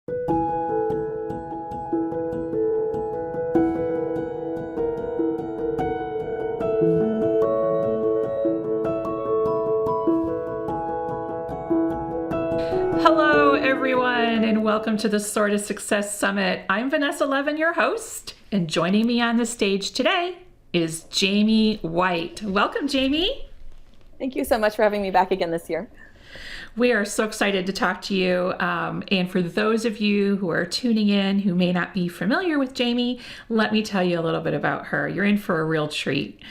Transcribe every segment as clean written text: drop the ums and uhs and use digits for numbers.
Hello, everyone, and welcome to the Soar to Success Summit. I'm Vanessa Levin, your host, and joining me on the stage today is Jamie White. Welcome, Jamie. Thank you so much for having me back again this year. We are so excited to talk to you. And for those of you who are tuning in who may not be familiar with Jamie, let me tell you a little bit about her. You're in for a real treat.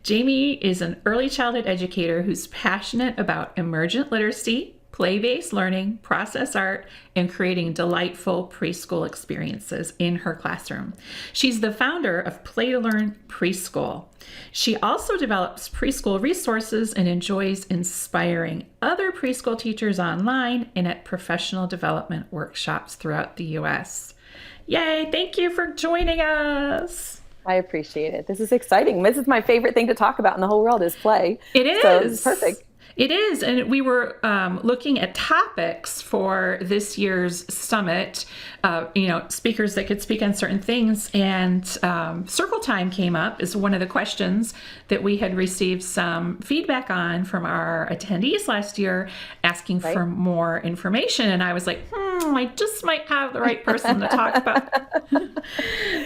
Jamie is an early childhood educator who's passionate about emergent literacy, play-based learning, process art, and creating delightful preschool experiences in her classroom. She's the founder of Play to Learn Preschool. She also develops preschool resources and enjoys inspiring other preschool teachers online and at professional development workshops throughout the U.S. Yay, thank you for joining us. I appreciate it. This is exciting. This is my favorite thing to talk about in the whole world is play. It is. So it's perfect. It is, and we were looking at topics for this year's summit, speakers that could speak on certain things, and circle time came up as one of the questions that we had received some feedback on from our attendees last year, asking for more information, and I was like, I just might have the right person to talk about.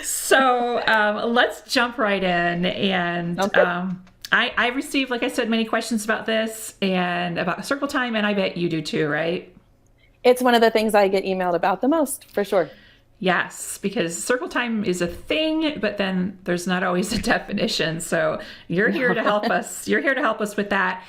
So let's jump right in, and I received, like I said, many questions about this and about circle time, and I bet you do too, right? It's one of the things I get emailed about the most, for sure. Yes, because circle time is a thing, but then there's not always a definition. So you're here to help us. You're here to help us with that.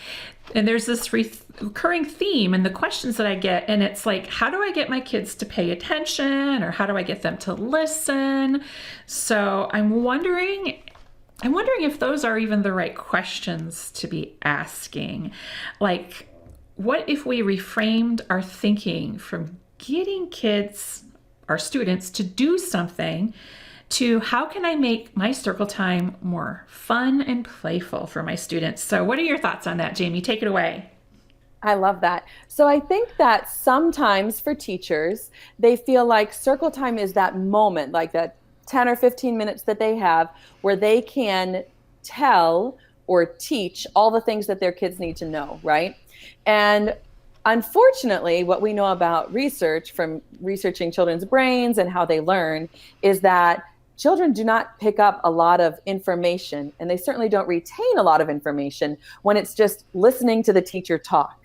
And there's this recurring theme in the questions that I get, and it's like, how do I get my kids to pay attention, or how do I get them to listen? So I'm wondering if those are even the right questions to be asking. Like, what if we reframed our thinking from getting kids, our students, to do something to how can I make my circle time more fun and playful for my students? So what are your thoughts on that, Jamie? Take it away. I love that. So I think that sometimes for teachers, they feel like circle time is that moment, like that 10 or 15 minutes that they have where they can tell or teach all the things that their kids need to know, right? And unfortunately, what we know about research from researching children's brains and how they learn is that children do not pick up a lot of information, and they certainly don't retain a lot of information when it's just listening to the teacher talk.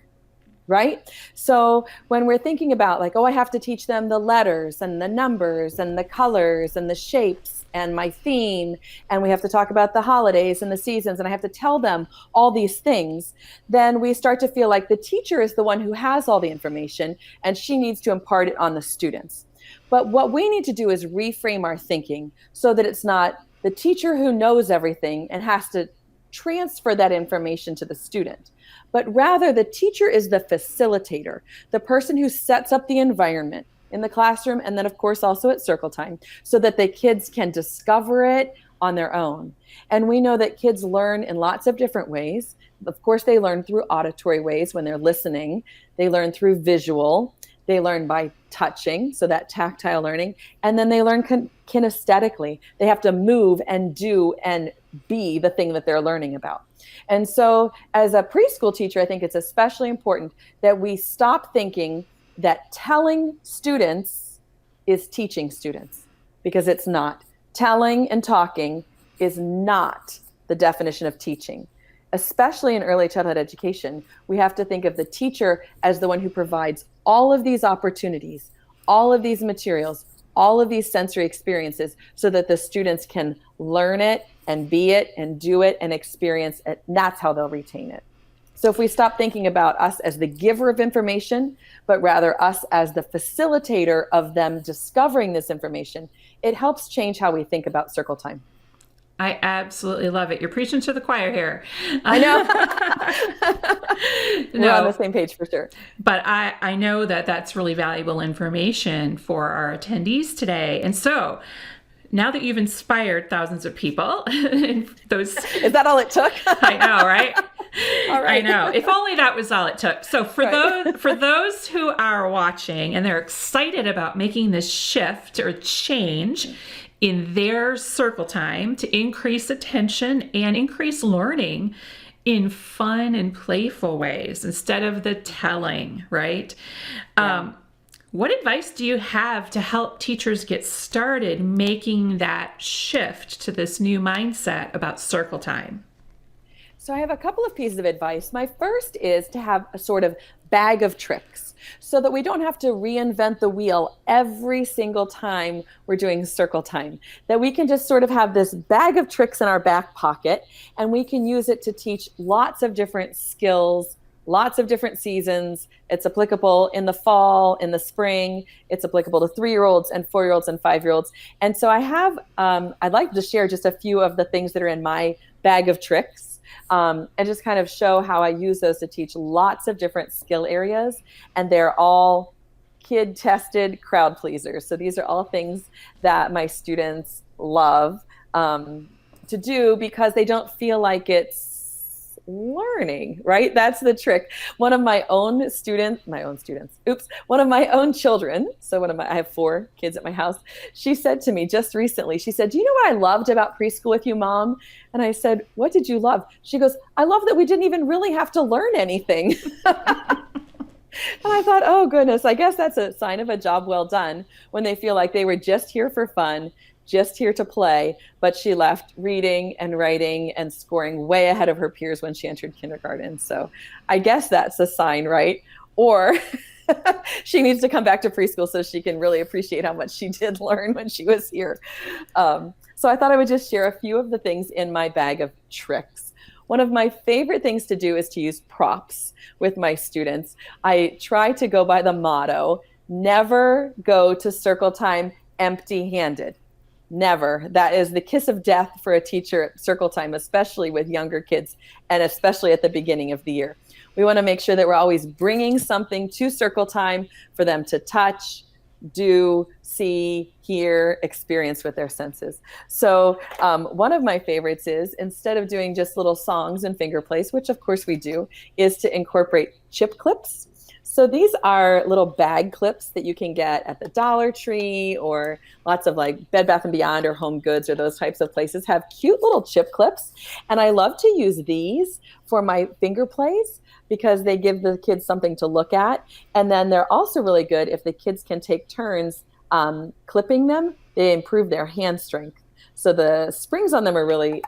Right? So when we're thinking about like, I have to teach them the letters and the numbers and the colors and the shapes and my theme, and we have to talk about the holidays and the seasons, and I have to tell them all these things, then we start to feel like the teacher is the one who has all the information and she needs to impart it on the students. But what we need to do is reframe our thinking so that it's not the teacher who knows everything and has to transfer that information to the student, but rather the teacher is the facilitator, the person who sets up the environment in the classroom, and then of course also at circle time, so that the kids can discover it on their own. And we know that kids learn in lots of different ways. Of course, they learn through auditory ways when they're listening. They learn through visual. They learn by touching, so that tactile learning. And then they learn kinesthetically. They have to move and do and be the thing that they're learning about. And so as a preschool teacher, I think it's especially important that we stop thinking that telling students is teaching students, because it's not. Telling and talking is not the definition of teaching. Especially in early childhood education, we have to think of the teacher as the one who provides all of these opportunities, all of these materials, all of these sensory experiences so that the students can learn it and be it and do it and experience it. And that's how they'll retain it. So if we stop thinking about us as the giver of information, but rather us as the facilitator of them discovering this information, it helps change how we think about circle time. I absolutely love it. You're preaching to the choir here. I know. We're on the same page for sure. But I know that that's really valuable information for our attendees today. And so now that you've inspired thousands of people, and those is that all it took? I know, right? All I right. know. If only that was all it took. So Right. for those who are watching and they're excited about making this shift or change in their circle time to increase attention and increase learning in fun and playful ways instead of the telling, right? Yeah. What advice do you have to help teachers get started making that shift to this new mindset about circle time? So I have a couple of pieces of advice. My first is to have a sort of bag of tricks so that we don't have to reinvent the wheel every single time we're doing circle time. That we can just sort of have this bag of tricks in our back pocket and we can use it to teach lots of different skills, lots of different seasons. It's applicable in the fall, in the spring. It's applicable to 3-year-olds and 4-year-olds and 5-year-olds. And so I'd like to share just a few of the things that are in my bag of tricks, and just kind of show how I use those to teach lots of different skill areas. And they're all kid tested crowd pleasers. So these are all things that my students love to do because they don't feel like it's learning, right? That's the trick. One of my own children. So I have 4 kids at my house. She said to me just recently, she said, "Do you know what I loved about preschool with you, Mom?" And I said, "What did you love?" She goes, "I love that we didn't even really have to learn anything." And I thought, oh goodness, I guess that's a sign of a job well done when they feel like they were just here for fun, just here to play, but she left reading and writing and scoring way ahead of her peers when she entered kindergarten. So I guess that's a sign, right? Or she needs to come back to preschool so she can really appreciate how much she did learn when she was here. So I thought I would just share a few of the things in my bag of tricks. One of my favorite things to do is to use props with my students. I try to go by the motto, never go to circle time empty-handed. Never. That is the kiss of death for a teacher at circle time, especially with younger kids and especially at the beginning of the year. We want to make sure that we're always bringing something to circle time for them to touch, do, see, hear, experience with their senses. So one of my favorites is, instead of doing just little songs and finger plays, which of course we do, is to incorporate chip clips. So these are little bag clips that you can get at the Dollar Tree, or lots of like Bed Bath & Beyond or Home Goods or those types of places have cute little chip clips. And I love to use these for my finger plays because they give the kids something to look at. And then they're also really good if the kids can take turns clipping them. They improve their hand strength. So the springs on them are really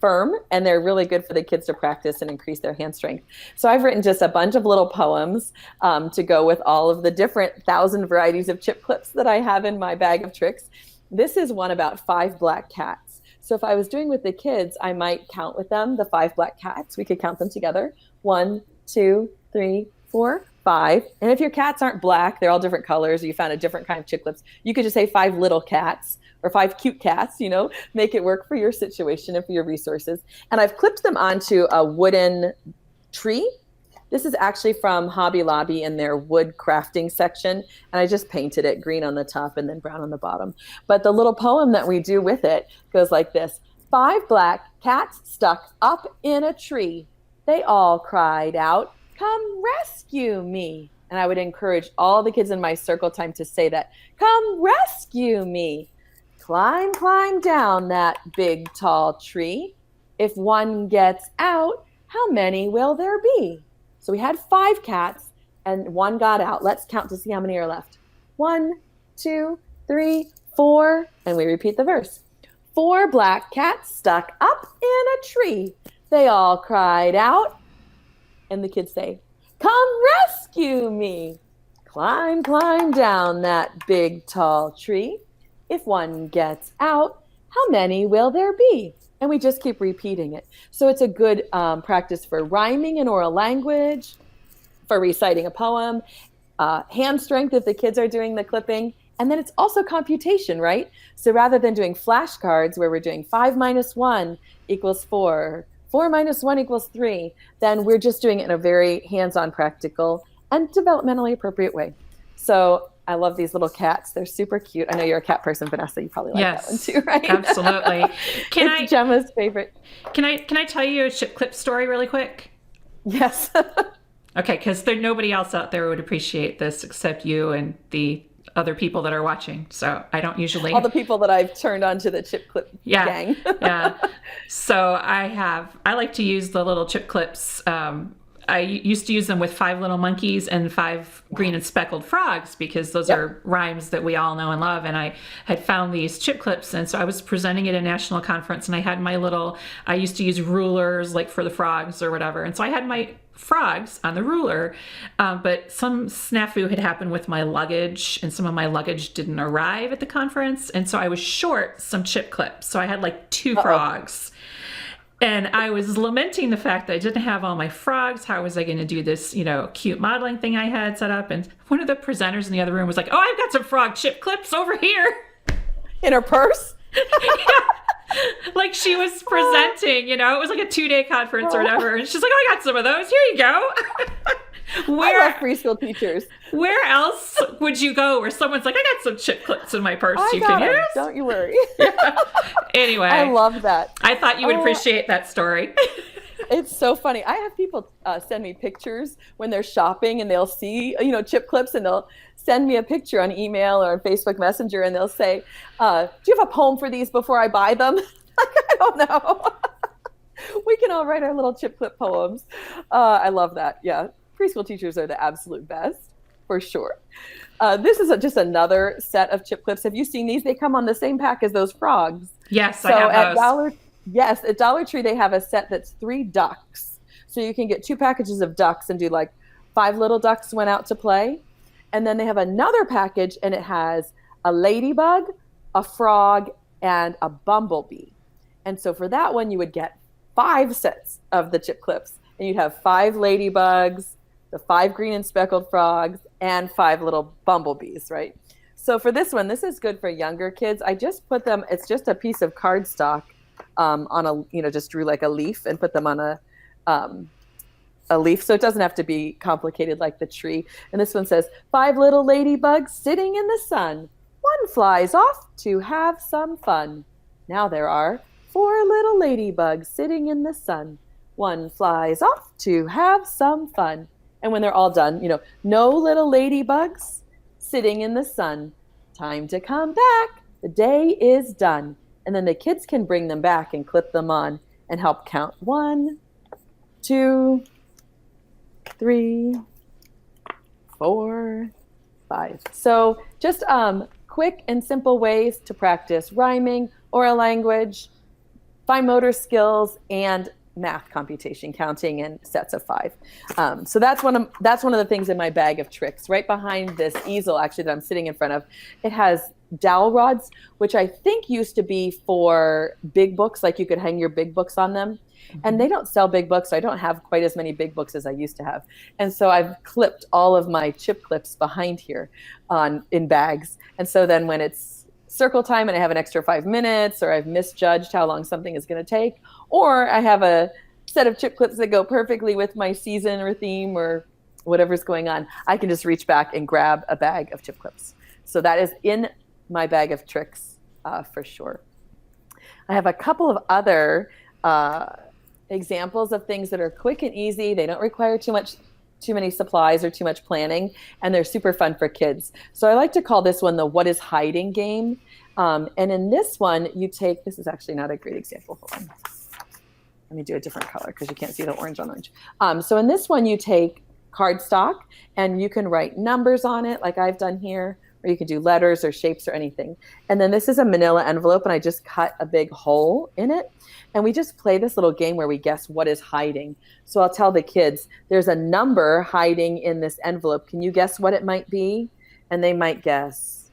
firm, and they're really good for the kids to practice and increase their hand strength. So I've written just a bunch of little poems to go with all of the different 1,000 varieties of chip clips that I have in my bag of tricks. This is one about 5 black cats. So if I was doing with the kids, I might count with them the 5 black cats. We could count them together. 1, 2, 3, 4, 5. And if your cats aren't black, they're all different colors, or you found a different kind of chip clips, you could just say 5 little cats or 5 cute cats, make it work for your situation and for your resources. And I've clipped them onto a wooden tree. This is actually from Hobby Lobby in their wood crafting section. And I just painted it green on the top and then brown on the bottom. But the little poem that we do with it goes like this. 5 black cats stuck up in a tree. They all cried out, "Come rescue me." And I would encourage all the kids in my circle time to say that. "Come rescue me. Climb, climb down that big, tall tree. If one gets out, how many will there be?" So we had 5 cats and 1 got out. Let's count to see how many are left. 1, 2, 3, 4. And we repeat the verse. 4 black cats stuck up in a tree. They all cried out. And the kids say, "Come rescue me. Climb, climb down that big, tall tree. If one gets out, how many will there be?" And we just keep repeating it. So it's a good practice for rhyming in oral language, for reciting a poem, hand strength if the kids are doing the clipping. And then it's also computation, right? So rather than doing flashcards where we're doing 5 minus 1 equals 4, 4 minus 1 equals 3, then we're just doing it in a very hands-on, practical, and developmentally appropriate way. So I love these little cats. They're super cute. I know you're a cat person, Vanessa. You probably like that one Yes, too, right? absolutely. It's Gemma's favorite. Can I tell you a chip clip story really quick? Yes. Okay, because there's nobody else out there who would appreciate this except you and the other people that are watching. So I don't usually. All the people that I've turned on to the chip clip gang. Yeah. So I like to use the little chip clips. I used to use them with 5 little monkeys and 5 green and speckled frogs because those are rhymes that we all know and love. And I had found these chip clips. And so I was presenting at a national conference and I had I used to use rulers like for the frogs or whatever. And so I had my frogs on the ruler, but some snafu had happened with my luggage and some of my luggage didn't arrive at the conference. And so I was short some chip clips. So I had like 2 frogs. And I was lamenting the fact that I didn't have all my frogs. How was I going to do this, cute modeling thing I had set up? And one of the presenters in the other room was like, "Oh, I've got some frog chip clips over here." In her purse? Yeah. Like she was presenting, it was like a 2-day conference or whatever. And she's like, "Oh, I got some of those. Here you go." I love preschool teachers. Where else would you go where someone's like, "I got some chip clips in my purse you can use"? Don't you worry. Anyway. I love that. I thought you would appreciate that story. It's so funny. I have people send me pictures when they're shopping and they'll see, chip clips and they'll send me a picture on email or on Facebook Messenger and they'll say, "Do you have a poem for these before I buy them?" Like, I don't know. We can all write our little chip clip poems. I love that. Yeah. Preschool teachers are the absolute best, for sure. This is just another set of chip clips. Have you seen these? They come on the same pack as those frogs. Yes, I have those. At Dollar Tree, they have a set that's 3 ducks. So you can get 2 packages of ducks and do like 5 little ducks went out to play. And then they have another package and it has a ladybug, a frog, and a bumblebee. And so for that one, you would get 5 sets of the chip clips. And you'd have 5 ladybugs, the 5 green and speckled frogs, and 5 little bumblebees, right? So for this one, this is good for younger kids. I just put them, it's just a piece of cardstock on just drew like a leaf and put them on a leaf. So it doesn't have to be complicated like the tree. And this one says, 5 little ladybugs sitting in the sun. One flies off to have some fun. Now there are 4 little ladybugs sitting in the sun. One flies off to have some fun. And when they're all done, no little ladybugs sitting in the sun. Time to come back. The day is done. And then the kids can bring them back and clip them on and help count 1, 2, 3, 4, 5. So just quick and simple ways to practice rhyming, oral language, fine motor skills, and math computation, counting in sets of 5. So that's one of the things in my bag of tricks. Right behind this easel, actually, that I'm sitting in front of, it has dowel rods, which I think used to be for big books, like you could hang your big books on them. Mm-hmm. And they don't sell big books, so I don't have quite as many big books as I used to have. And so I've clipped all of my chip clips behind here in bags. And so then when it's circle time and I have an extra 5 minutes, or I've misjudged how long something is going to take, or I have a set of chip clips that go perfectly with my season or theme or whatever's going on, I can just reach back and grab a bag of chip clips. So that is in my bag of tricks for sure. I have a couple of other examples of things that are quick and easy. They don't require too many supplies or too much planning, and they're super fun for kids. So I like to call this one the What is Hiding game. And in this one, this is actually not a great example. Hold on. Let me do a different color because you can't see the orange on orange. So in this one, you take cardstock and you can write numbers on it like I've done here, or you can do letters or shapes or anything. And then this is a manila envelope and I just cut a big hole in it. And we just play this little game where we guess what is hiding. So I'll tell the kids, there's a number hiding in this envelope. Can you guess what it might be? And they might guess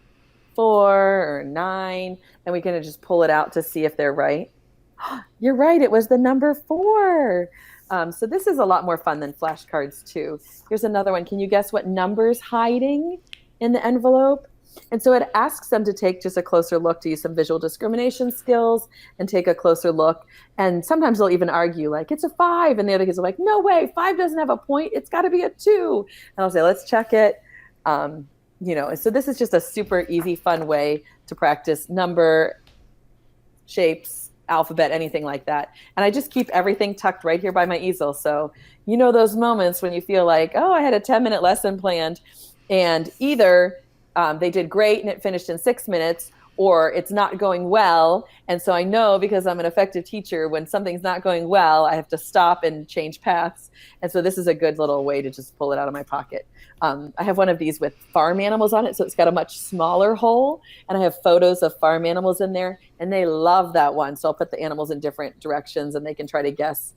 4 or 9. And we can just pull it out to see if they're right. You're right. It was the number 4. So this is a lot more fun than flashcards too. Here's another one. Can you guess what number's hiding in the envelope? And so it asks them to take just a closer look, to use some visual discrimination skills and take a closer look. And sometimes they'll even argue like, it's a 5. And the other kids are like, no way, 5 doesn't have a point. It's got to be a 2. And I'll say, let's check it. so this is just a super easy, fun way to practice number, shapes, alphabet, anything like that. And I just keep everything tucked right here by my easel. So, those moments when you feel like, oh, I had a 10-minute lesson planned, and either they did great and it finished in 6 minutes, or it's not going well. And so I know, because I'm an effective teacher, when something's not going well, I have to stop and change paths. And so this is a good little way to just pull it out of my pocket. I have one of these with farm animals on it, so it's got a much smaller hole, and I have photos of farm animals in there, and they love that one. So I'll put the animals in different directions, and they can try to guess,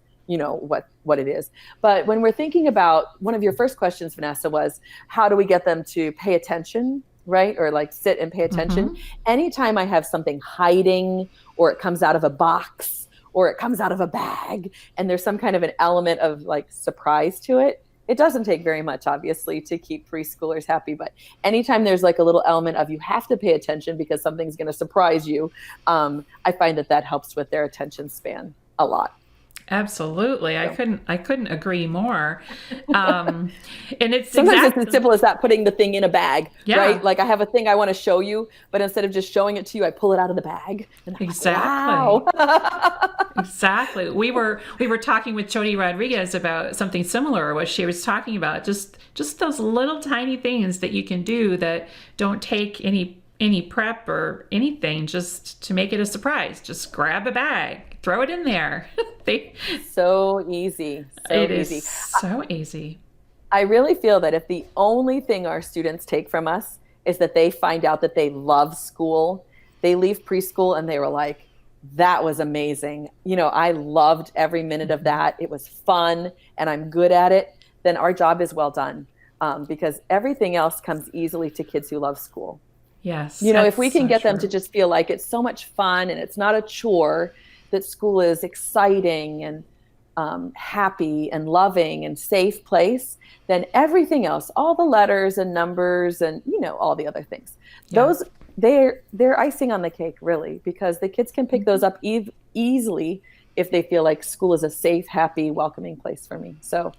what it is. But when we're thinking about, one of your first questions, Vanessa, was how do we get them to pay attention, right? Or like sit and pay attention. Anytime I have something hiding, or it comes out of a box, or it comes out of a bag, and there's some kind of an element of like surprise to it, it doesn't take very much, obviously, to keep preschoolers happy. But anytime there's like a little element of you have to pay attention because something's going to surprise you, I find that helps with their attention span a lot. Absolutely. So. I couldn't agree more. And it's sometimes it's as simple as that, putting the thing in a bag, yeah. right? Like I have a thing I want to show you, but instead of just showing it to you, I pull it out of the bag. And exactly. Like, wow. Exactly. We were talking with Jody Rodriguez about something similar, what she was talking about, just those little tiny things that you can do that don't take any prep or anything, just to make it a surprise. Just grab a bag, throw it in there. So easy. It is so easy. I really feel that if the only thing our students take from us is that they find out that they love school, they leave preschool and they were like, that was amazing. I loved every minute of that. It was fun and I'm good at it. Then our job is well done, because everything else comes easily to kids who love school. Yes. If we can get them to just feel like it's so much fun and it's not a chore, that school is exciting and happy and loving and safe place, then everything else, all the letters and numbers and, all the other things, those, they're icing on the cake, really, because the kids can pick those up easily if they feel like school is a safe, happy, welcoming place for me. So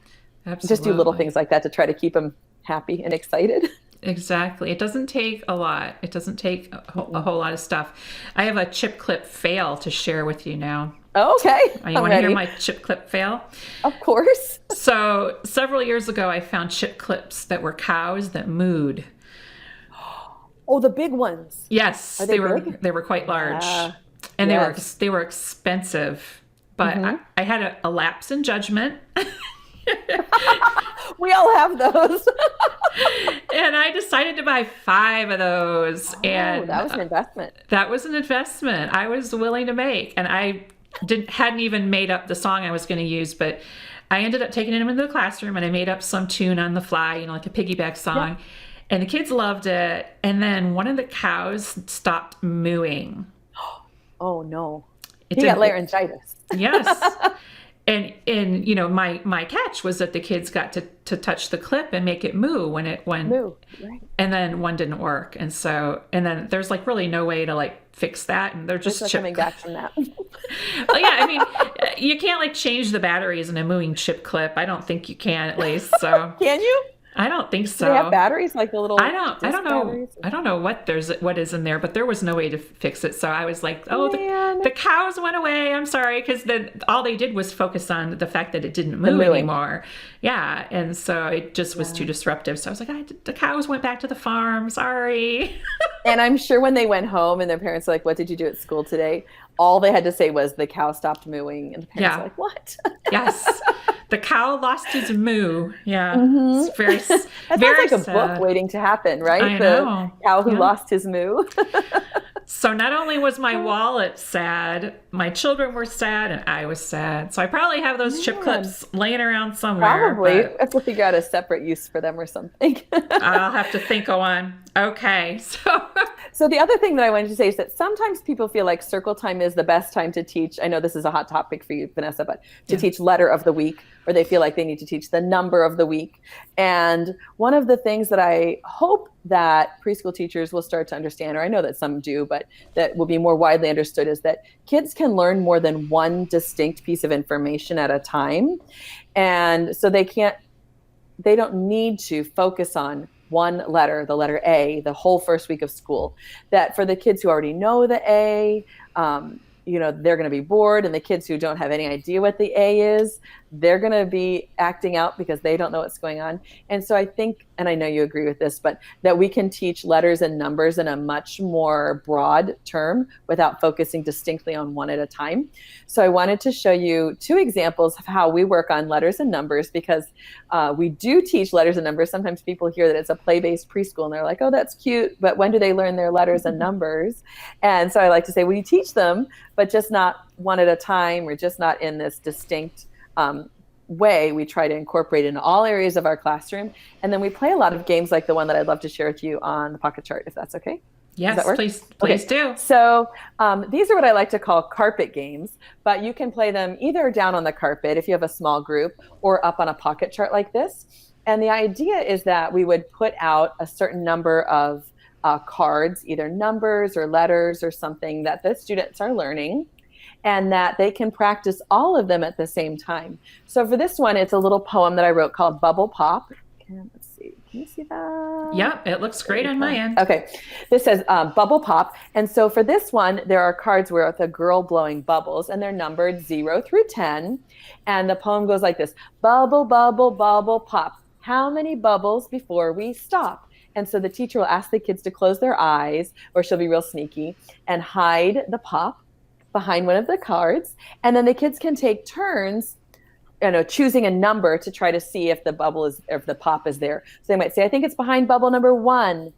just do little things like that to try to keep them happy and excited. Exactly. It doesn't take a lot. It doesn't take a whole lot of stuff. I have a chip clip fail to share with you now. Okay. You want to hear my chip clip fail? Of course. So several years ago, I found chip clips that were cows that mooed. Oh, the big ones. Yes, they were quite large, and they were expensive. But I had a lapse in judgment. We all have those. And I decided to buy 5 of those. And that was an investment. That was an investment I was willing to make. And I hadn't even made up the song I was going to use, but I ended up taking them into the classroom and I made up some tune on the fly, like a piggyback song. Yeah. And the kids loved it. And then one of the cows stopped mooing. Oh, no. He got laryngitis. Yes. And my catch was that the kids got to touch the clip and make it moo when it went. Moo, right. And then one didn't work. And then there's like really no way to fix that. And they're just coming back from that. Well, yeah, I mean, you can't change the batteries in a mooing chip clip. I don't think you can, at least. So can you? I don't think so. Do they have batteries, like the little? I don't know. Batteries? I don't know what is in there, but there was no way to fix it. So I was like, oh, the cows went away. I'm sorry, because all they did was focus on the fact that it didn't move anymore. Yeah, and so it just was too disruptive. So I was like, the cows went back to the farm. Sorry. And I'm sure when they went home and their parents were like, "What did you do at school today?" All they had to say was the cow stopped mooing, and the parents were like, "What?" Yes. The cow lost his moo. Yeah. Mm-hmm. It's very, that very sounds like sad. A book waiting to happen, right? I know. The cow who lost his moo. So not only was my wallet sad, my children were sad, and I was sad. So I probably have those chip clips laying around somewhere. Probably. I have to figure out a separate use for them or something. I'll have to think of one. Okay. So the other thing that I wanted to say is that sometimes people feel like circle time is the best time to teach. I know this is a hot topic for you, Vanessa, but to teach letter of the week, or they feel like they need to teach the number of the week. And one of the things that I hope that preschool teachers will start to understand, or I know that some do, but that will be more widely understood, is that kids can learn more than one distinct piece of information at a time. And so they don't need to focus on one letter, the letter A, the whole first week of school. That for the kids who already know the A, they're going to be bored, and the kids who don't have any idea what the A is, they're going to be acting out because they don't know what's going on. And so I think, and I know you agree with this, but that we can teach letters and numbers in a much more broad term without focusing distinctly on one at a time. So I wanted to show you 2 examples of how we work on letters and numbers, because we do teach letters and numbers. Sometimes people hear that it's a play-based preschool and they're like, oh, that's cute, but when do they learn their letters and numbers? And so I like to say we teach them, but just not one at a time, or just not in this distinct way. We try to incorporate in all areas of our classroom. And then we play a lot of games like the one that I'd love to share with you on the Pocket Chart, if that's okay. Yes, please do. So these are what I like to call carpet games, but you can play them either down on the carpet if you have a small group, or up on a pocket chart like this. And the idea is that we would put out a certain number of cards, either numbers or letters or something that the students are learning, and that they can practice all of them at the same time. So for this one, it's a little poem that I wrote called Bubble Pop. Let's see. Can you see that? Yep, it looks great on my end. Okay. This says Bubble Pop. And so for this one, there are cards with a girl blowing bubbles, and they're numbered 0 through 10. And the poem goes like this: bubble, bubble, bubble, pop. How many bubbles before we stop? And so the teacher will ask the kids to close their eyes, or she'll be real sneaky, and hide the pop behind one of the cards. And then the kids can take turns, choosing a number to try to see if the bubble is, or if the pop is there. So they might say, I think it's behind bubble number 1.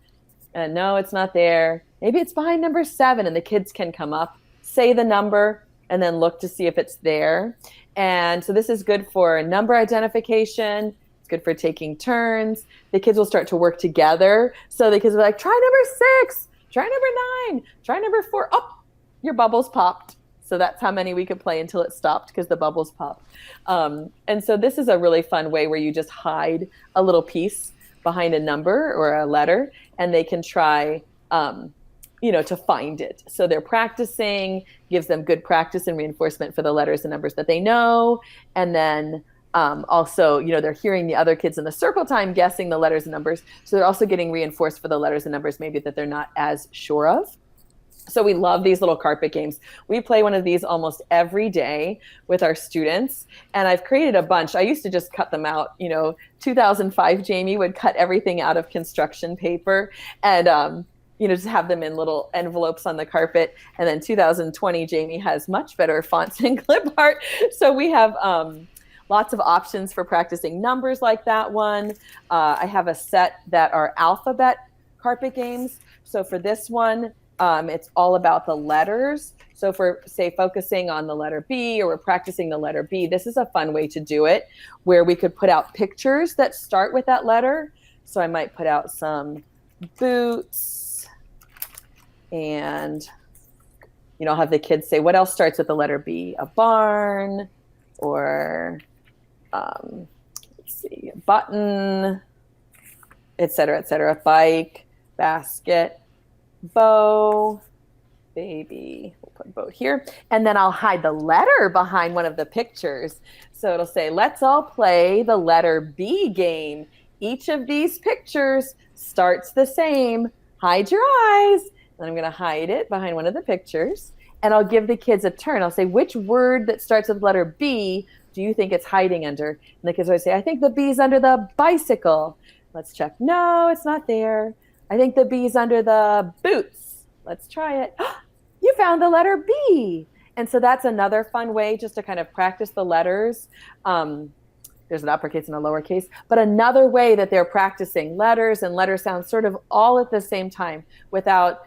And no, it's not there. Maybe it's behind number 7. And the kids can come up, say the number, and then look to see if it's there. And so this is good for number identification. It's good for taking turns. The kids will start to work together. So the kids will be like, try number 6, try number 9, try number 4. Oh, your bubbles popped. So that's how many we could play until it stopped, because the bubbles popped. And so this is a really fun way where you just hide a little piece behind a number or a letter, and they can try, to find it. So they're practicing, gives them good practice and reinforcement for the letters and numbers that they know. And then also, they're hearing the other kids in the circle time guessing the letters and numbers. So they're also getting reinforced for the letters and numbers maybe that they're not as sure of. So we love these little carpet games. We play one of these almost every day with our students. And I've created a bunch. I used to just cut them out. 2005, Jamie would cut everything out of construction paper and, just have them in little envelopes on the carpet. And then 2020, Jamie has much better fonts and clip art. So we have lots of options for practicing numbers like that one. I have a set that are alphabet carpet games. So for this one, it's all about the letters. So for, say, focusing on the letter B, or we're practicing the letter B, this is a fun way to do it, where we could put out pictures that start with that letter. So I might put out some boots, and, I'll have the kids say, what else starts with the letter B? A barn, or, let's see, a button, et cetera, bike, basket, bow, baby. We'll put boat here. And then I'll hide the letter behind one of the pictures. So it'll say, let's all play the letter B game. Each of these pictures starts the same. Hide your eyes. And I'm going to hide it behind one of the pictures. And I'll give the kids a turn. I'll say, which word that starts with letter B do you think it's hiding under? And the kids always say, I think the B's under the bicycle. Let's check. No, it's not there. I think the B's under the boots. Let's try it. You found the letter B. And so that's another fun way just to kind of practice the letters. There's an uppercase and a lowercase, but another way that they're practicing letters and letter sounds sort of all at the same time without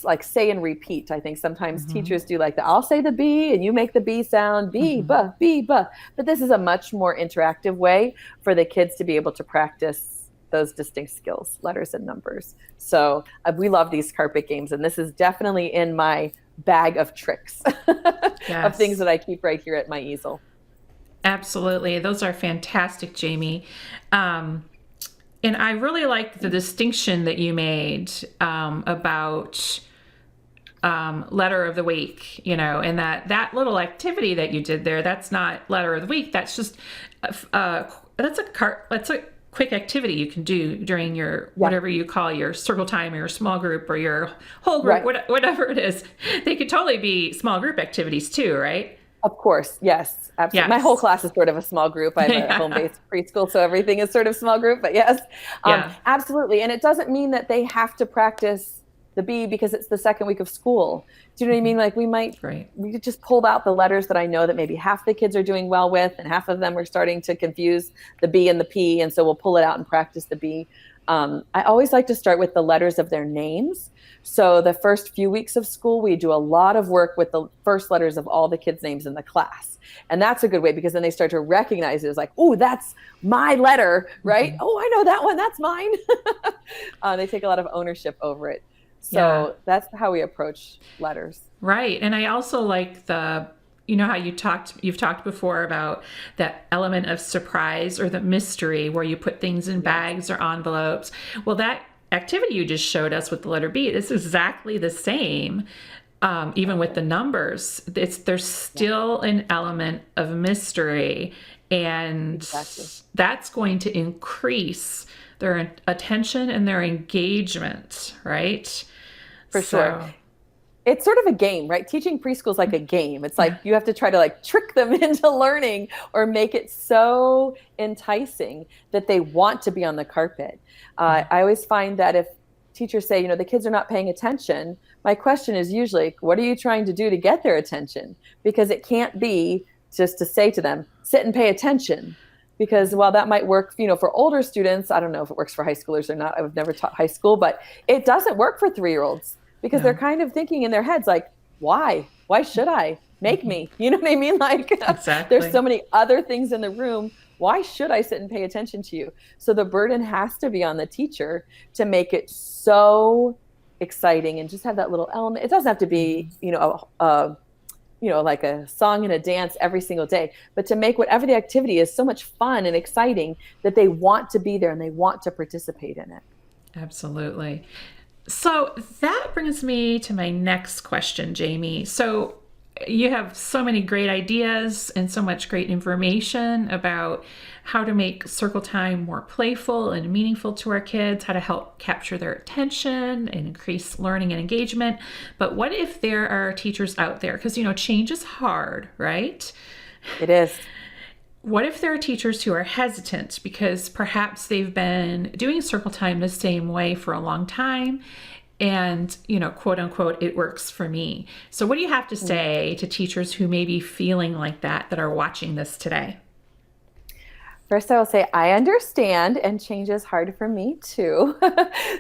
like say and repeat. I think sometimes teachers do like I'll say the B and you make the B sound, B, buh, B, buh. But this is a much more interactive way for the kids to be able to practice those distinct skills, letters and numbers. So we love these carpet games, and this is definitely in my bag of tricks of things that I keep right here at my easel. Absolutely. Those are fantastic, Jamie. And I really like the distinction that you made about letter of the week, and that little activity that you did there, that's not letter of the week. That's just, that's a quick activity you can do during your Yeah. whatever you call your circle time or your small group or your whole group, Right. whatever it is. They could totally be small group activities too, right? Of course. Yes, absolutely. My whole Yes. class is sort of a small group. I have a Yeah. home-based preschool, so everything is sort of small group, but yes, Yeah. absolutely. And it doesn't mean that they have to practice the B because it's the second week of school. Do you know what I mean? Like Right. we just pulled out the letters that I know that maybe half the kids are doing well with, and half of them are starting to confuse the B and the P. And so we'll pull it out and practice the B. I always like to start with the letters of their names. So the first few weeks of school, we do a lot of work with the first letters of all the kids' names in the class. And that's a good way because then they start to recognize it as like, oh, that's my letter, right? Mm-hmm. Oh, I know that one. That's mine. They take a lot of ownership over it. Yeah. So that's how we approach letters. Right. And I also like you know how you've talked before about that element of surprise or the mystery where you put things in bags or envelopes. Well, that activity you just showed us with the letter B is exactly the same. Even with the numbers, there's still an element of mystery, and Exactly. that's going to increase their attention and their engagement, right? For sure. So, It's sort of a game, right? Teaching preschool is like a game. It's yeah. like you have to try to like trick them into learning or make it so enticing that they want to be on the carpet. Yeah. I always find that if teachers say, you know, the kids are not paying attention, my question is usually, what are you trying to do to get their attention? Because it can't be just to say to them, sit and pay attention. Because while that might work, you know, for older students, I don't know if it works for high schoolers or not. I've never taught high school, but it doesn't work for 3-year-olds because they're No. kind of thinking in their heads like, why should I make me, you know what I mean? Like there's Exactly. so many other things in the room, why should I sit and pay attention to you? So the burden has to be on the teacher to make it so exciting and just have that little element. It doesn't have to be, you know, you know, like a song and a dance every single day, but to make whatever the activity is so much fun and exciting that they want to be there and they want to participate in it. Absolutely. So that brings me to my next question, Jamie. So you have so many great ideas and so much great information about how to make circle time more playful and meaningful to our kids, how to help capture their attention and increase learning and engagement. But what if there are teachers out there? Because, you know, change is hard, right? It is. What if there are teachers who are hesitant because perhaps they've been doing circle time the same way for a long time and, you know, quote unquote, it works for me. So what do you have to say to teachers who may be feeling like that are watching this today? First, I will say I understand, and change is hard for me too.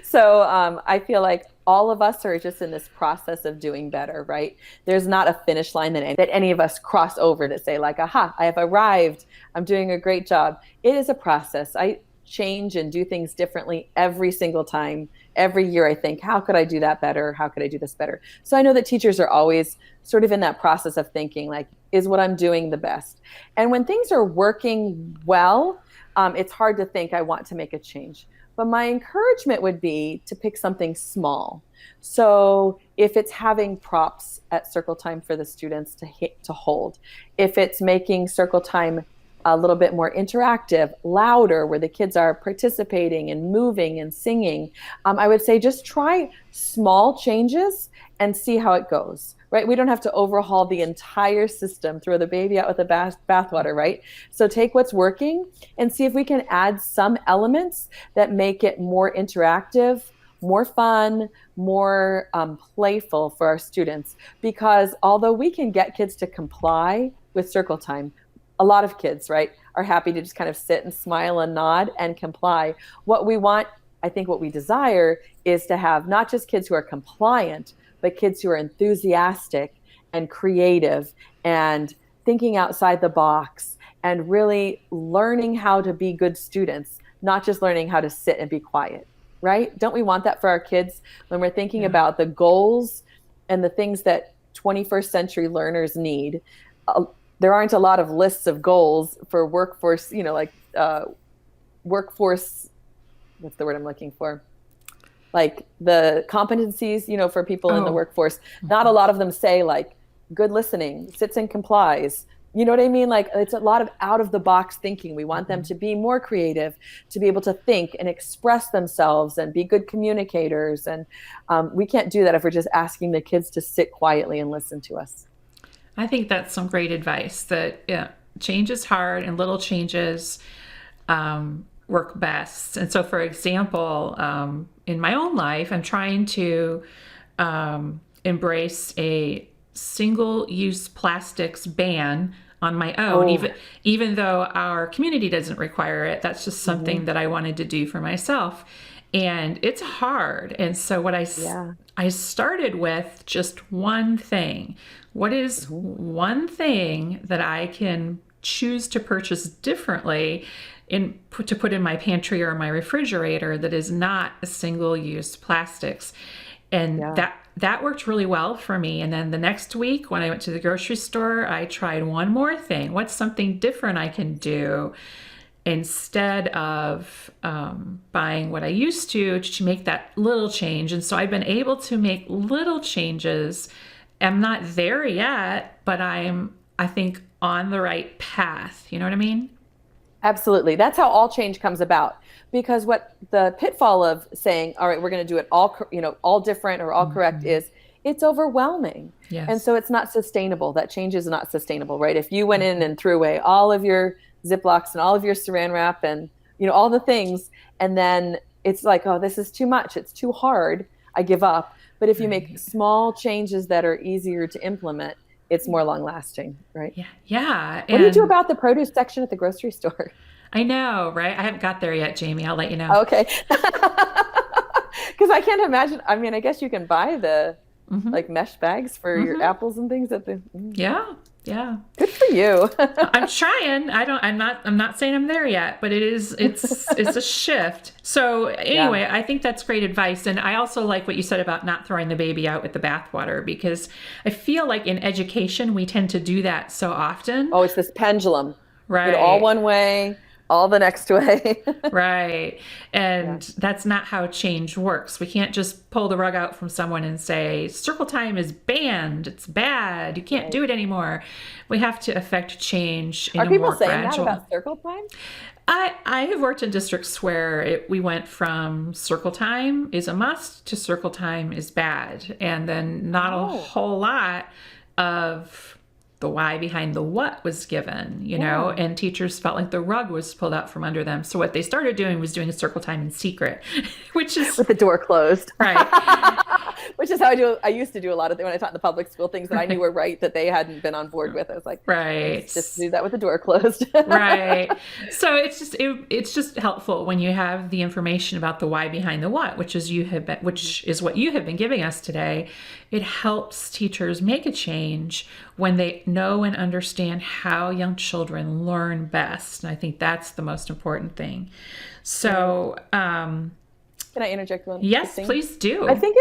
So I feel like all of us are just in this process of doing better, right? There's not a finish line that any of us cross over to say like, aha, I have arrived. I'm doing a great job. It is a process. I change and do things differently every single time. Every year I think, how could I do that better? How could I do this better? So I know that teachers are always sort of in that process of thinking like, is what I'm doing the best? And when things are working well, it's hard to think I want to make a change. But my encouragement would be to pick something small. So if it's having props at circle time for the students to hold, if it's making circle time a little bit more interactive, louder, where the kids are participating and moving and singing, I would say just try small changes and see how it goes, right? We don't have to overhaul the entire system, throw the baby out with the bathwater, right? So take what's working and see if we can add some elements that make it more interactive, more fun, more playful for our students. Because although we can get kids to comply with circle time, a lot of kids, right, are happy to just kind of sit and smile and nod and comply. What we want, I think what we desire is to have not just kids who are compliant, but kids who are enthusiastic and creative and thinking outside the box and really learning how to be good students, not just learning how to sit and be quiet, right? Don't we want that for our kids when we're thinking Yeah. about the goals and the things that 21st century learners need? There aren't a lot of lists of goals for workforce, you know, like workforce, what's the word I'm looking for? Like the competencies, you know, for people in the Oh, workforce. Not a lot of them say like good listening, sits and complies, You know what I mean? Like it's a lot of out of the box thinking. We want them Mhm. to be more creative, to be able to think and express themselves and be good communicators. And we can't do that if we're just asking the kids to sit quietly and listen to us. I think that's some great advice that yeah, change is hard and little changes work best. And so, for example, in my own life, I'm trying to embrace a single-use plastics ban on my own, Oh, even though our community doesn't require it. That's just hmm, something that I wanted to do for myself, and it's hard. And so, yeah. I started with just one thing. What is Hmm. one thing that I can choose to purchase differently to put in my pantry or my refrigerator that is not a single-use plastics? And Yeah. that worked really well for me. And then the next week when I went to the grocery store, I tried one more thing. What's something different I can do instead of buying what I used to make that little change? And so I've been able to make little changes. I'm not there yet, but I think, on the right path. You know what I mean? Absolutely. That's how all change comes about. Because what the pitfall of saying, all right, we're going to do it all, all different or all correct Hmm. is it's overwhelming. And Yes. so it's not sustainable. That change is not sustainable, right? If you went in Hmm. and threw away all of your Ziplocs and all of your saran wrap and, all the things, and then it's like, oh, this is too much. It's too hard. I give up. But if you make Right. small changes that are easier to implement, it's more long lasting, right? Yeah. Yeah. What do you do And about the produce section at the grocery store? I know, right? I haven't got there yet, Jamie. I'll let you know. Okay. Because I can't imagine. I mean, I guess you can buy the Hmm. like mesh bags for your Hmm. apples and things at the. Yeah. Yeah. Good for you. I'm trying. I'm not saying I'm there yet, but it's a shift. So Yeah. anyway, I think that's great advice. And I also like what you said about not throwing the baby out with the bathwater, because I feel like in education we tend to do that so often. Oh, it's this pendulum. All Right. one way, all the next way. Right. Yeah. And that's not how change works. We can't just pull the rug out from someone and say, circle time is banned. It's bad. You can't Right. do it anymore. We have to affect change in Are a people more saying that gradual. about circle time? I have worked in districts where we went from circle time is a must to circle time is bad. And then not a Oh, whole lot of the why behind the what was given, yeah. and teachers felt like the rug was pulled out from under them. So what they started doing was doing a circle time in secret, which is With the door closed. right. Which is how I do. I used to do a lot of things when I taught in the public school, things that I knew were right that they hadn't been on board with. I was like, Right. just do that with the door closed. Right. So it's just helpful when you have the information about the why behind the what, which is what you have been giving us today. It helps teachers make a change when they know and understand how young children learn best. And I think that's the most important thing. Right. So, Can I interject one quick yes, thing? please I do. think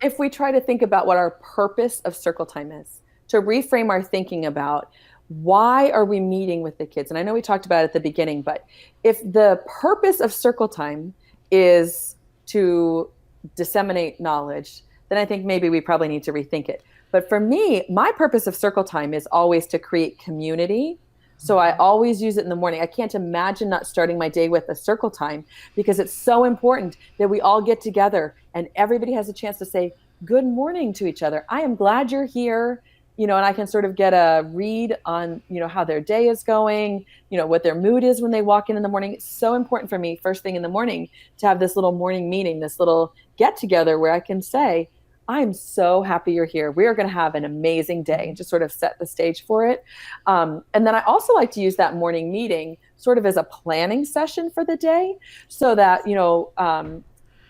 if we try to think about what our purpose of circle time is, to reframe our thinking about why are we meeting with the kids? And I know we talked about it at the beginning, but if the purpose of circle time is to disseminate knowledge, then I think maybe we probably need to rethink it. But for me, my purpose of circle time is always to create community. So I always use it in the morning. I can't imagine not starting my day with a circle time because it's so important that we all get together and everybody has a chance to say good morning to each other. I am glad you're here, and I can sort of get a read on, how their day is going, what their mood is when they walk in the morning. It's so important for me first thing in the morning to have this little morning meeting, this little get together where I can say, I'm so happy you're here. We are going to have an amazing day and just sort of set the stage for it. And then I also like to use that morning meeting sort of as a planning session for the day so that,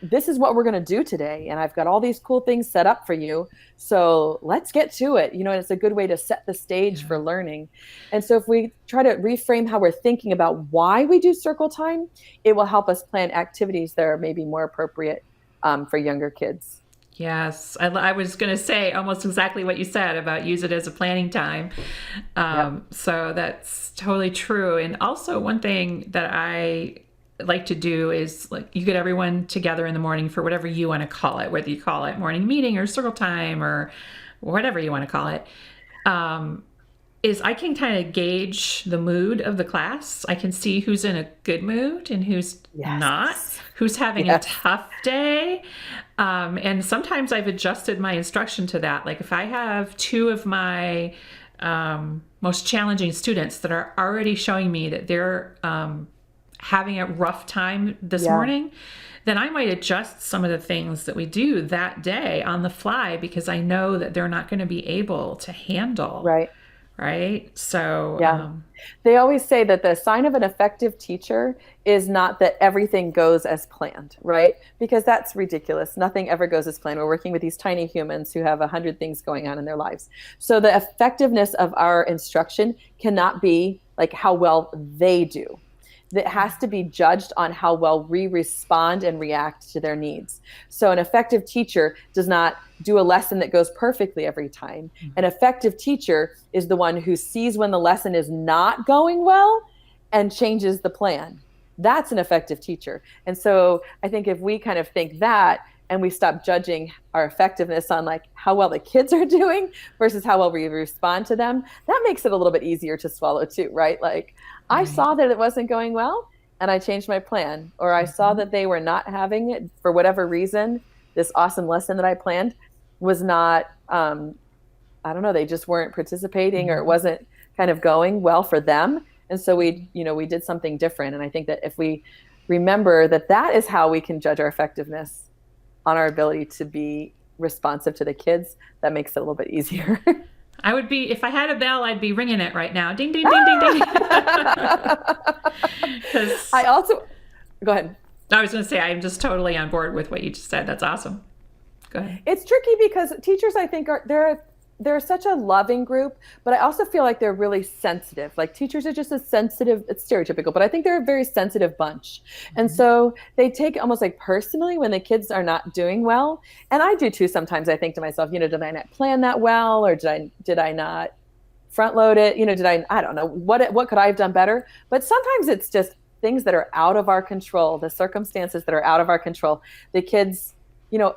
this is what we're going to do today. And I've got all these cool things set up for you. So let's get to it. And it's a good way to set the stage Yeah. for learning. And so if we try to reframe how we're thinking about why we do circle time, it will help us plan activities that are maybe more appropriate for younger kids. Yes, I was going to say almost exactly what you said about use it as a planning time. Yep. So that's totally true. And also, one thing that I like to do is like you get everyone together in the morning for whatever you want to call it, whether you call it morning meeting or circle time or whatever you want to call it. Um, is I can kind of gauge the mood of the class. I can see who's in a good mood and who's not, Yes. who's having a tough day. And sometimes I've adjusted my instruction to that. Like if I have two of my most challenging students that are already showing me that they're having a rough time this morning, then I might adjust some of the things that we do that day on the fly because I know that they're not going to be able to handle. Right. So, they always say that the sign of an effective teacher is not that everything goes as planned, right? Because that's ridiculous. Nothing ever goes as planned. We're working with these tiny humans who have 100 things going on in their lives. So the effectiveness of our instruction cannot be like how well they do. That has to be judged on how well we respond and react to their needs. So an effective teacher does not do a lesson that goes perfectly every time. An effective teacher is the one who sees when the lesson is not going well and changes the plan. That's an effective teacher. And so I think if we kind of think that and we stop judging our effectiveness on like how well the kids are doing versus how well we respond to them, that makes it a little bit easier to swallow too, right? Like I saw that it wasn't going well and I changed my plan, or I saw that they were not having it for whatever reason. This awesome lesson that I planned was not, I don't know, they just weren't participating or it wasn't kind of going well for them. And so we did something different. And I think that if we remember that that is how we can judge our effectiveness on our ability to be responsive to the kids, that makes it a little bit easier. I would be, if I had a bell, I'd be ringing it right now. Ding, ding, ding, ding, ding. I also, go ahead. I was going to say, I'm just totally on board with what you just said. That's awesome. Go ahead. It's tricky because teachers, I think, they're such a loving group, but I also feel like they're really sensitive. Like teachers are just a sensitive, it's stereotypical, but I think they're a very sensitive bunch. And so they take it almost like personally when the kids are not doing well. And I do too sometimes. I think to myself, did I not plan that well? Or did I not front load it? I don't know, what could I have done better? But sometimes it's just things that are out of our control, the circumstances that are out of our control. The kids,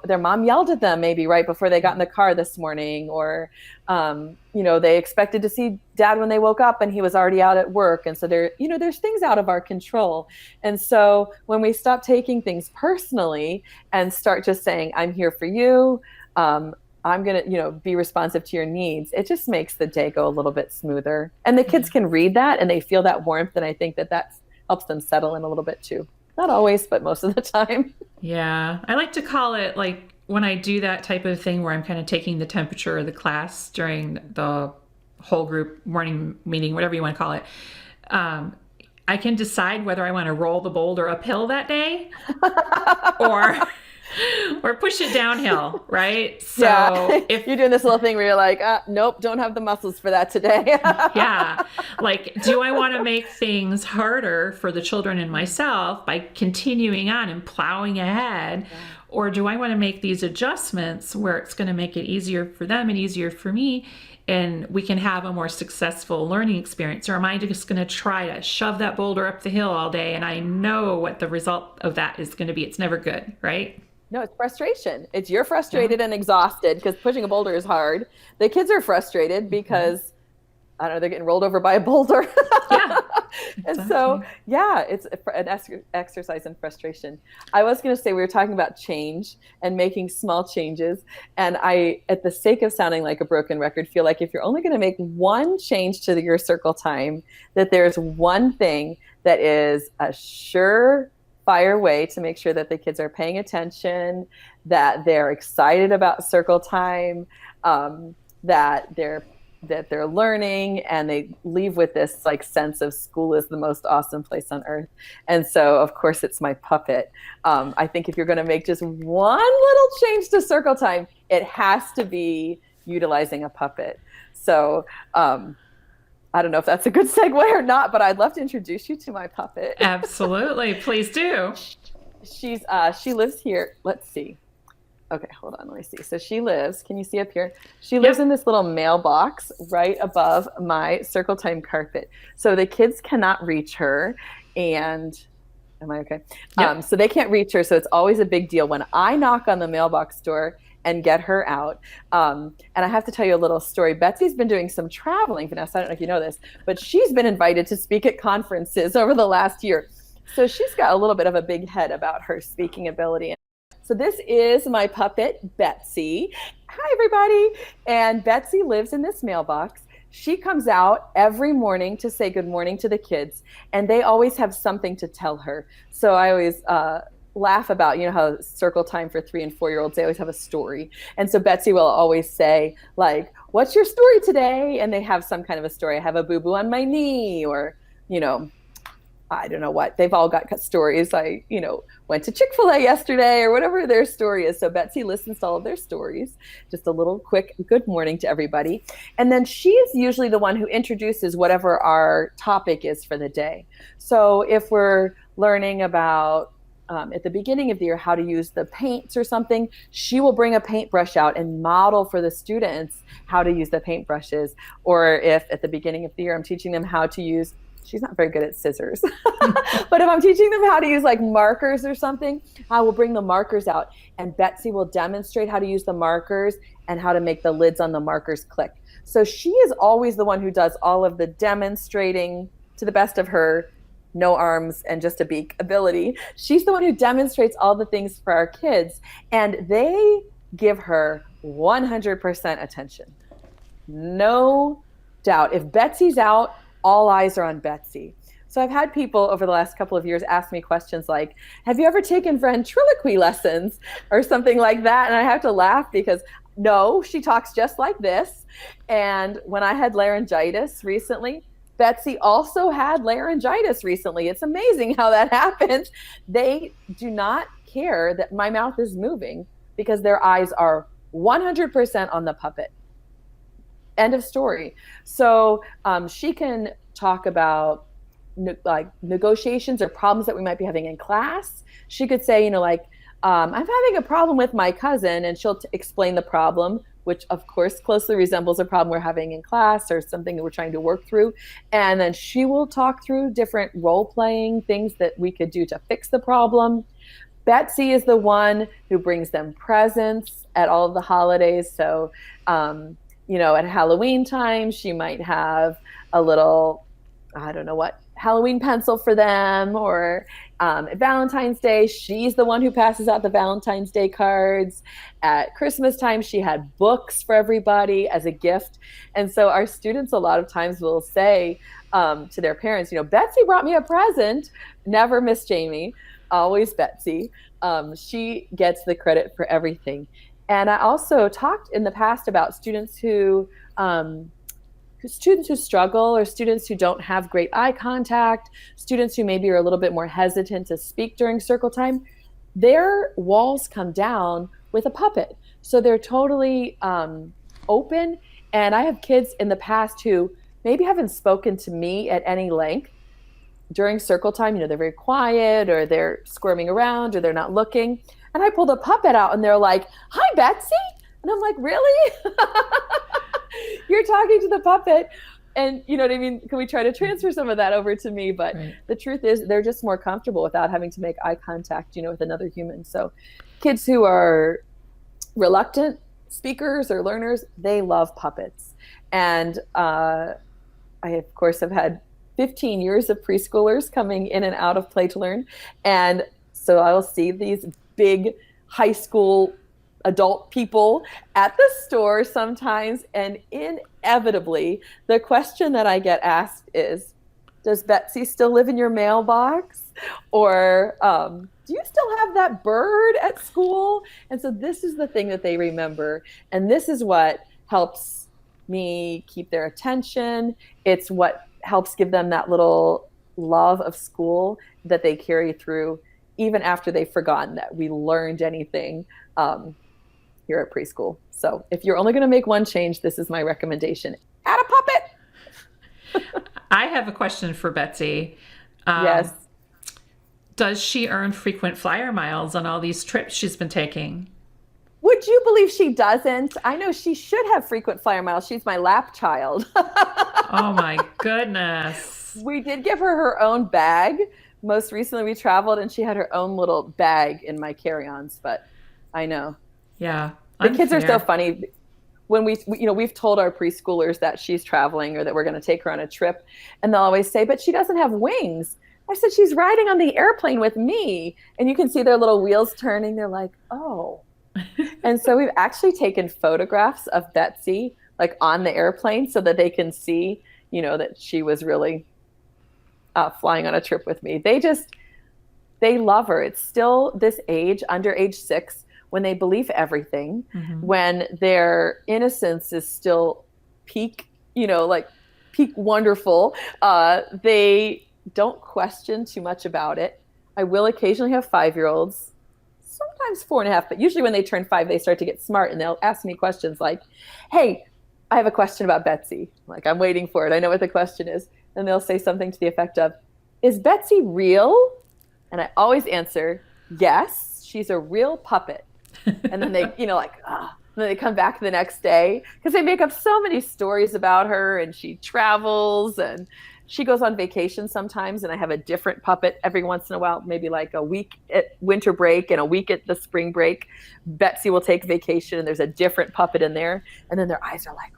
their mom yelled at them maybe right before they got in the car this morning, or, they expected to see dad when they woke up and he was already out at work. And so there's things out of our control. And so when we stop taking things personally and start just saying, I'm here for you, I'm going to, be responsive to your needs, it just makes the day go a little bit smoother. And the kids can read that and they feel that warmth. And I think that helps them settle in a little bit too. Not always, but most of the time. Yeah. I like to call it like when I do that type of thing where I'm kind of taking the temperature of the class during the whole group morning meeting, whatever you want to call it. I can decide whether I want to roll the boulder uphill that day or push it downhill, right? So if you're doing this little thing where you're like, nope, don't have the muscles for that today. Yeah. Like, do I want to make things harder for the children and myself by continuing on and plowing ahead? Yeah. Or do I want to make these adjustments where it's going to make it easier for them and easier for me, and we can have a more successful learning experience? Or am I just going to try to shove that boulder up the hill all day and I know what the result of that is going to be? It's never good, right? No, it's frustration. You're frustrated and exhausted because pushing a boulder is hard. The kids are frustrated because, I don't know, they're getting rolled over by a boulder. Yeah. And so, it's an exercise in frustration. I was going to say, we were talking about change and making small changes. And I, at the sake of sounding like a broken record, feel like if you're only going to make one change to your circle time, that there's one thing that is a surefire way to make sure that the kids are paying attention, that they're excited about circle time, that they're learning, and they leave with this like sense of school is the most awesome place on earth. And so of course it's my puppet. I think if you're going to make just one little change to circle time, it has to be utilizing a puppet. So I don't know if that's a good segue or not, but I'd love to introduce you to my puppet. Absolutely. Please do. She lives here. Let's see. Okay, hold on. Let me see. So she lives, can you see up here? She lives in this little mailbox right above my circle time carpet. So the kids cannot reach her. And am I okay? Yep. So they can't reach her. So it's always a big deal when I knock on the mailbox door and get her out. And I have to tell you a little story. Betsy's been doing some traveling, Vanessa. I don't know if you know this, but she's been invited to speak at conferences over the last year. So she's got a little bit of a big head about her speaking ability. So this is my puppet, Betsy. Hi, everybody. And Betsy lives in this mailbox. She comes out every morning to say good morning to the kids, and they always have something to tell her. So I always laugh about, how circle time for 3 and 4-year-olds, they always have a story. And so Betsy will always say, like, what's your story today? And they have some kind of a story. I have a boo-boo on my knee, or, I don't know what. They've all got stories. I, went to Chick-fil-A yesterday, or whatever their story is. So Betsy listens to all of their stories. Just a little quick good morning to everybody. And then she is usually the one who introduces whatever our topic is for the day. So if we're learning about, at the beginning of the year, how to use the paints or something, she will bring a paintbrush out and model for the students how to use the paintbrushes. Or if at the beginning of the year I'm teaching them how to use, she's not very good at scissors, but if I'm teaching them how to use like markers or something, I will bring the markers out, and Betsy will demonstrate how to use the markers and how to make the lids on the markers click. So she is always the one who does all of the demonstrating to the best of her no arms and just a beak ability. She's the one who demonstrates all the things for our kids, and they give her 100% attention. No doubt. If Betsy's out, all eyes are on Betsy. So I've had people over the last couple of years ask me questions like, have you ever taken ventriloquy lessons or something like that? And I have to laugh because no, she talks just like this. And when I had laryngitis recently, Betsy also had laryngitis recently. It's amazing how that happens. They do not care that my mouth is moving because their eyes are 100% on the puppet. End of story. So she can talk about negotiations or problems that we might be having in class. She could say, I'm having a problem with my cousin, and she'll explain the problem, which of course closely resembles a problem we're having in class or something that we're trying to work through. And then she will talk through different role-playing things that we could do to fix the problem. Betsy is the one who brings them presents at all of the holidays. So at Halloween time, she might have a little, I don't know what, Halloween pencil for them. Or at Valentine's Day, she's the one who passes out the Valentine's Day cards. At Christmas time, she had books for everybody as a gift. And so our students a lot of times will say to their parents, Betsy brought me a present. Never Miss Jamie, always Betsy. She gets the credit for everything. And I also talked in the past about students who struggle, or students who don't have great eye contact, students who maybe are a little bit more hesitant to speak during circle time. Their walls come down with a puppet. So they're totally open. And I have kids in the past who maybe haven't spoken to me at any length during circle time. They're very quiet, or they're squirming around, or they're not looking. And I pull the puppet out and they're like, hi, Betsy. And I'm like, really? You're talking to the puppet. And you know what I mean? Can we try to transfer some of that over to me? But right. The truth is they're just more comfortable without having to make eye contact, with another human. So kids who are reluctant speakers or learners, they love puppets. And I, of course, have had 15 years of preschoolers coming in and out of Play to Learn. And so I'll see these big high school adult people at the store sometimes, and inevitably the question that I get asked is, does Betsy still live in your mailbox? Or do you still have that bird at school? And so this is the thing that they remember, and this is what helps me keep their attention. It's what helps give them that little love of school that they carry through even after they've forgotten that we learned anything here at preschool. So if you're only going to make one change, this is my recommendation. Add a puppet. I have a question for Betsy. Yes. Does she earn frequent flyer miles on all these trips she's been taking? Would you believe she doesn't? I know she should have frequent flyer miles. She's my lap child. Oh my goodness. We did give her own bag. Most recently we traveled and she had her own little bag in my carry-ons, but I know. Yeah. The kids are so Unfair. funny. When we've told our preschoolers that she's traveling or that we're going to take her on a trip, and they'll always say, but she doesn't have wings. I said, she's riding on the airplane with me. And you can see their little wheels turning. They're like, oh. And so we've actually taken photographs of Betsy like on the airplane so that they can see, that she was really flying on a trip with me. They love her. It's still this age, under age 6, when they believe everything, when their innocence is still peak, peak wonderful. They don't question too much about it. I will occasionally have 5-year-olds, sometimes 4.5, but usually when they turn 5, they start to get smart and they'll ask me questions like, hey, I have a question about Betsy. Like, I'm waiting for it. I know what the question is. And they'll say something to the effect of, is Betsy real? And I always answer, yes, she's a real puppet. And then they, then they come back the next day because they make up so many stories about her, and she travels and she goes on vacation sometimes. And I have a different puppet every once in a while, maybe like a week at winter break and a week at the spring break. Betsy will take vacation and there's a different puppet in there. And then their eyes are like,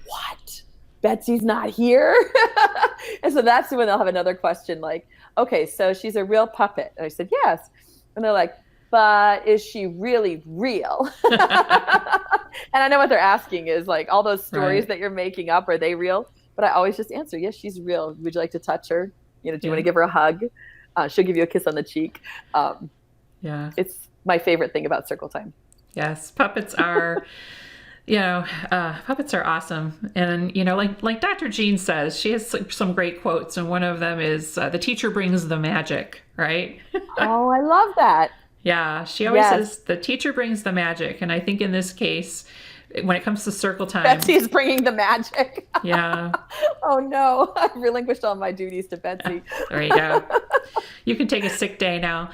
what? Betsy's not here? And so that's when they'll have another question like, okay, so she's a real puppet. And I said, yes. And they're like, but is she really real? And I know what they're asking is like, all those stories that you're making up, are they real? But I always just answer, yes, she's real. Would you like to touch her? Do you want to give her a hug? She'll give you a kiss on the cheek. It's my favorite thing about Circle Time. Yes, puppets are... puppets are awesome. And, like Dr. Jean says, she has some great quotes. And one of them is, the teacher brings the magic, right? Oh, I love that. Yeah, she always says the teacher brings the magic. And I think in this case, when it comes to Circle Time, Betsy's bringing the magic. Yeah. Oh, no. I've relinquished all my duties to Betsy. There you go. You can take a sick day now.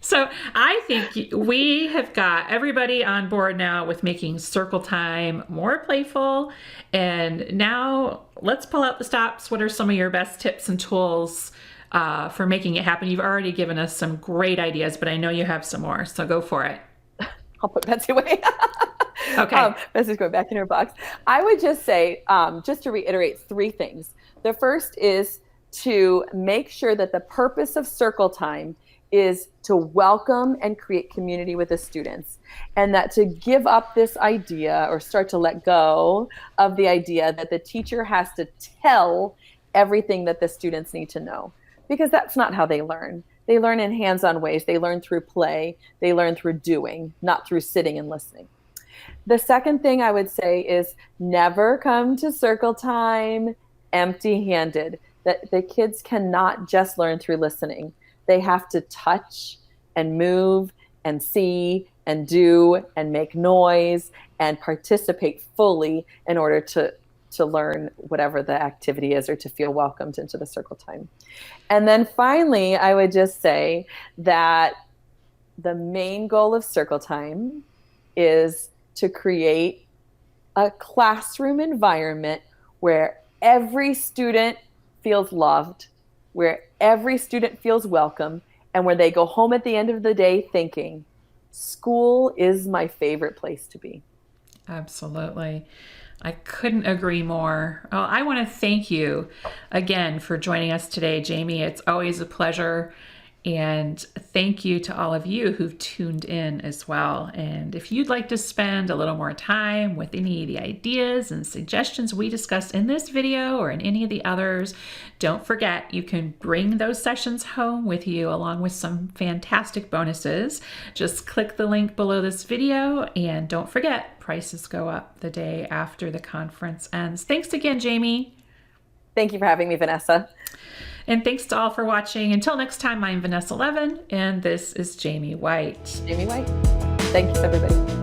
So I think we have got everybody on board now with making Circle Time more playful. And now let's pull out the stops. What are some of your best tips and tools for making it happen? You've already given us some great ideas, but I know you have some more. So go for it. I'll put Betsy away. Okay. Betsy's going back in her box. I would just say, just to reiterate 3 things. The first is to make sure that the purpose of Circle Time is to welcome and create community with the students, and that to give up this idea or start to let go of the idea that the teacher has to tell everything that the students need to know, because that's not how they learn. They learn in hands-on ways. They learn through play. They learn through doing, not through sitting and listening. The second thing I would say is never come to Circle Time empty-handed. That the kids cannot just learn through listening. They have to touch and move and see and do and make noise and participate fully in order to learn whatever the activity is or to feel welcomed into the Circle Time. And then finally, I would just say that the main goal of Circle Time is to create a classroom environment where every student feels loved, where every student feels welcome, and where they go home at the end of the day thinking, school is my favorite place to be. Absolutely. I couldn't agree more. Well, I want to thank you again for joining us today, Jamie. It's always a pleasure. And thank you to all of you who've tuned in as well. And if you'd like to spend a little more time with any of the ideas and suggestions we discussed in this video or in any of the others, don't forget you can bring those sessions home with you along with some fantastic bonuses. Just click the link below this video, and don't forget, prices go up the day after the conference ends. Thanks again, Jamie. Thank you for having me, Vanessa. And thanks to all for watching. Until next time, I'm Vanessa Levin, and this is Jamie White. Jamie White. Thanks, everybody.